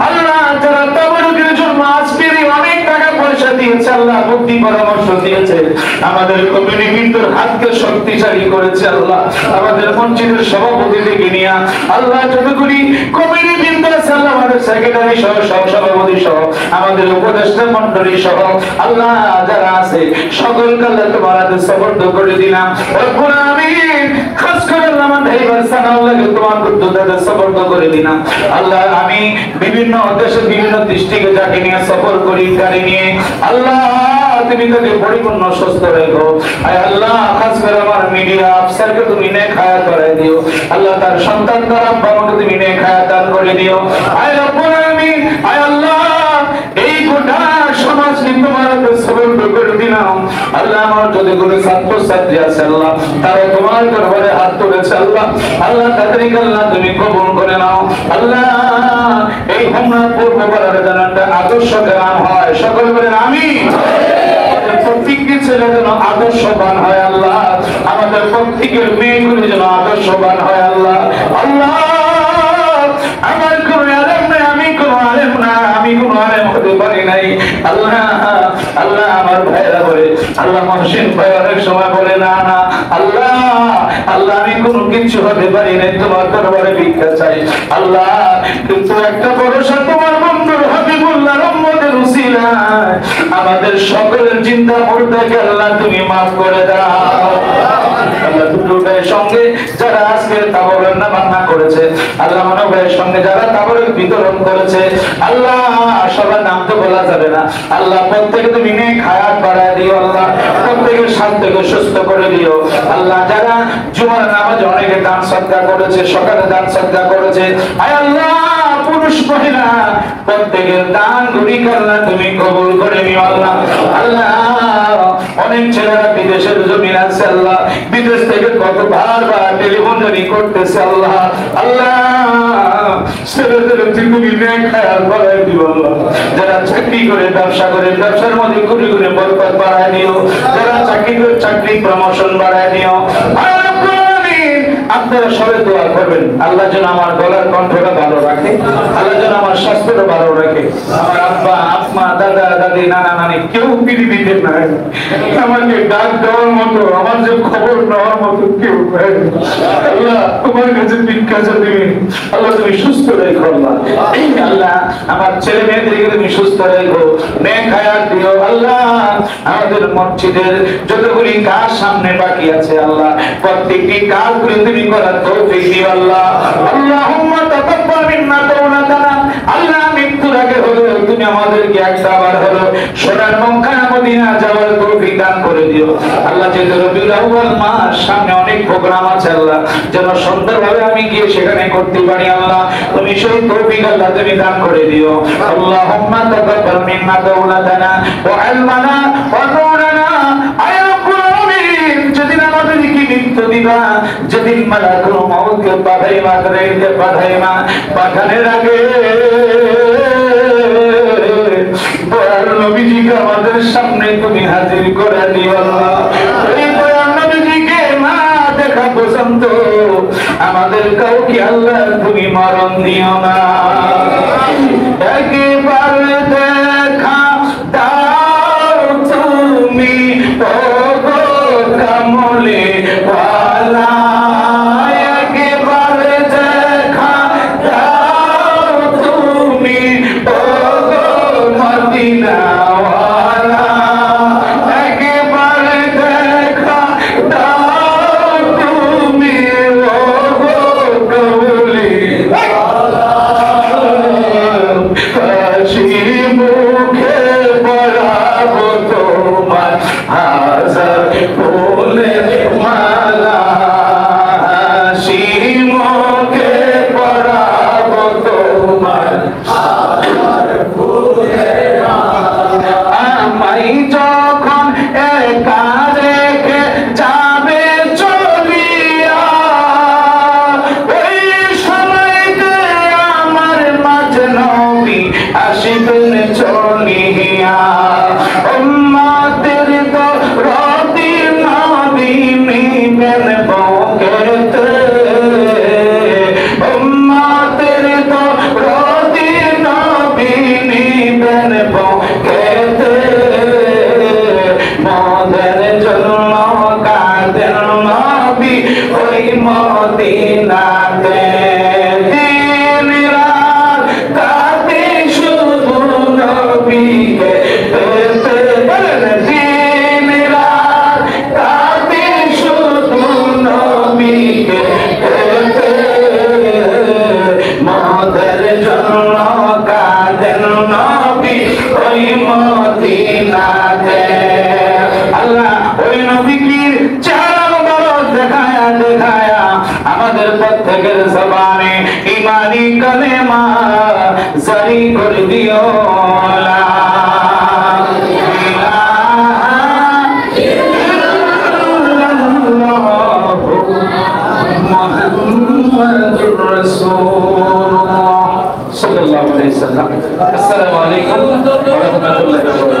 আল্লাহ যারা তাবরুকের জন্য আজকে অনেক টাকা পয়সা দিয়েছে আল্লাহ, বুদ্ধি পরামর্শ দিয়েছে, আমাদের কমিউনিটির হাতকে শক্তিশালী করেছে আল্লাহ। আমাদের মসজিদের সভাপতি থেকে নিয়ে আল্লাহ যতগুলি কমিউনিটি আছে আল্লাহ, আমাদের সেক্রেটারি সহ সভাপতি সহ আমাদের উপদেষ্টা মন্ডলী সহ আল্লাহ যারা আছে সকলকে আল্লাহ তোমার হাতে সুপর্দ করে দিলাম রব্বুল আমিন। খাস করে আল্লাহ আমার ভাইবার সানাউল্লাহকে তোমার বুদ্ধতাতে সুপর্দ করে দিলাম আল্লাহ। আমি বিভিন্ন দেশে বিভিন্ন দৃষ্টিকে যাকে নিয়ে সফর করি গাড়ি নিয়ে আল্লাহ তুমি তাকে পরিপূর্ণ সুস্থ রেখো আয় আল্লাহ। খাস করে আমার মিডিয়া আফসারকে তুমি নেক হায়াত করাই দিও আল্লাহ। তার সন্তান দ্বারা আব্বাকে তুমি নেক হায়াত দান করে দিও আয় রব্বুল আমিন। আয় আল্লাহ এই গোটা সমাজ তোমার হাতে সুপর্দ করে দিলাম আল্লাহ। আমার যদি কোনো ছাত্র ছাত্রী আছে আল্লাহ তারা তোমার দরবারে হাত তুলেছে আল্লাহ। আল্লাহ তাদেরকে আল্লাহ তুমি কবুল করে নাও আল্লাহ। এই হোমনা পূর্ব পাড়ার জানাটা আদর্শ গ্রাম হয়, সকল বলেন আমিন। প্রত্যেকটি ছেলে যেন আদর্শবান হয় আল্লাহ। আমাদের প্রত্যেকের মেয়েগুলি যেন আদর্শবান হয় আল্লাহ। আল্লাহ আমার কোন আলেম নাই, আমি কোন আলেম না, আমি কোন আলেম হতে পারি নাই আল্লাহ। আল্লাহ আমার ভাইরা বলে আল্লাহ মহসিন ভাই অনেক সময় বলে না না আল্লাহ আল্লাহ আমি কোনো কিছু হতে পারি নাই, তোমার দরবারে ভিক্ষা চাই আল্লাহ। কিন্তু একটা ভরসা তোমার বন্ধুর হাবিবুল্লাহ রহমতের উসিলায় আমাদের সকলের চিন্তা মুর্দাকে আল্লাহ তুমি মাফ করে দাও আল্লাহ। দুটো ভাইয়ের সঙ্গে যারা আজকে তাবরের নামান্না করেছে আল্লাহ, মনো ভাইয়ের সঙ্গে যারা তাবরের বিতরণ করেছে আল্লাহ, সবার নাম তো বলা যাবে না আল্লাহ। প্রত্যেকে তুমি নেক হায়াত বাড়ায় দিও আল্লাহ, প্রত্যেকের স্বাস্থ্যকে সুস্থ করে দিও আল্লাহ। যারা জুমার নামাজে অনেকে দান সদকা করেছে, সকালে দান সদকা করেছে আয় আল্লাহ, পুরুষ মহিলা প্রত্যেকের দান গুলি আল্লাহ তুমি কবুল করে নিও আল্লাহ। আল্লাহ অনেক ছেলেরা বিদেশের জমিন আছে আল্লাহ, বিদেশ থেকে কত বারবার টেলিফোন জারি করতেছে আল্লাহ। আল্লাহ ছেলেদের তুমি নেক হায়াত বাড়ায় দিও আল্লাহ। যারা চাকরি করে ব্যবসা করে ব্যবসার মধ্যে কোটি কোটি বরকত বাড়ায় দিও, যারা চাকরি করে চাকরি প্রমোশন বাড়ায় দিও। আপনারা সবাই দোয়া করবেন আল্লাহ যেন আমার গলার কণ্ঠটা ভালো রাখে, আল্লাহ যেন আমার স্বাস্থ্যটা ভালো রাখে। আমার আব্বা আম্মা দাদা দাদি নানা নানি কেউ পৃথিবীতে নাই, আমাকে ডাক দেওয়ার মতো আমার যে খবর নেওয়ার মতো কেউ নাই আল্লাহ। তোমার কাছে ভিক্ষা চাই আল্লাহ, তুমি সুস্থ রেখো আল্লাহ। আল্লাহ আমার ছেলে মেয়েদেরকে তুমি সুস্থ রেখো, নেক হায়াত দিও আল্লাহ। আমাদের মসজিদের যতগুলি কাজ সামনে বাকি আছে আল্লাহ, প্রত্যেকটি কাজগুলি তুমি করার তৌফিক দিও আল্লাহ। আল্লাহুম্মা তাকাব্বাল মিন্না তাওবাতানা। আল্লাহ মৃত্যুর আগে হলো তুমি আমাদেরকে একটাবার হলো সোনার মক্কা মদিনা যাওয়ার তৌফিক দান করে দিও আল্লাহ যেহেতু রবিউল আউয়াল মাস, সামনে অনেক প্রোগ্রাম আছে আল্লাহ, যেন সুন্দরভাবে আমি গিয়ে সেখানে করতে পারি আল্লাহ, তুমি সেই তৌফিক আল্লাহ তুমি দান করে দিও। আল্লাহুম্মা তাকাব্বাল মিন্না দাওলাতানা ওয়া ইলমানা ওয়া নূরানা। আয়া রাব্বুল আলামিন, যেদিন আমাদেরকে মৃত্যু দিবা, যেদিন মালাকুল মউতকে পাঠাইবা, পাঠানোর আগে দয়াল নবীজিকে আমাদের সামনে তুমি হাজির করে দিও আল্লাহ। এই দয়াল নবীজিকে না দেখা পর্যন্ত আমাদের কাউকে আল্লাহ তুমি মরণ দিও না। একেবারে দেখা দাও তুমি ওগো কামলে ওয়ালা, একেবারে দেখা দাও তুমি ওগো মদিনা ওয়ালা, একেবারে দেখা দাও তুমি ওগো কামলে ওয়ালা। হাসি মুখে পড়াবো তোমার হাজার ফুলের মালা, হাসি মুখে পড়াবো তোমার হাজার ফুলের মালা। আমায় যখন একা রেখে যাবে চলিয়া, ওই সময়তে আমার মাঝে নবী আসিবেন চলিয়া। উম্মতের দরদি নবী নিবেন বুকেতে, উম্মতের দরদি নবী নিবেন বুকেতে। মোদের জন্য কাঁদেন নবী ওই মদিনাতে। দিন রাত কাঁদে শুধু নবীকে পেতে, বলেন দিন রাত কাঁদে শুধু নবীকে পেতে। মোদের জন্য কাঁদেন নবী ওই মদিনাতে। আল্লাহ ওই নবীর চেহারা মুবারক দেখায়া দেখায়া আমাদের প্রত্যেকের জবানে ঈমানি কালেমা জারি করে দিও। লা ইলাহা ইল্লাল্লাহু মুহাম্মাদুর রাসূলুল্লাহ সাল্লাল্লাহু আলাইহি ওয়াসাল্লাম। আসসালামু আলাইকুম ওয়া রাহমাতুল্লাহি ওয়া বারাকাতুহু।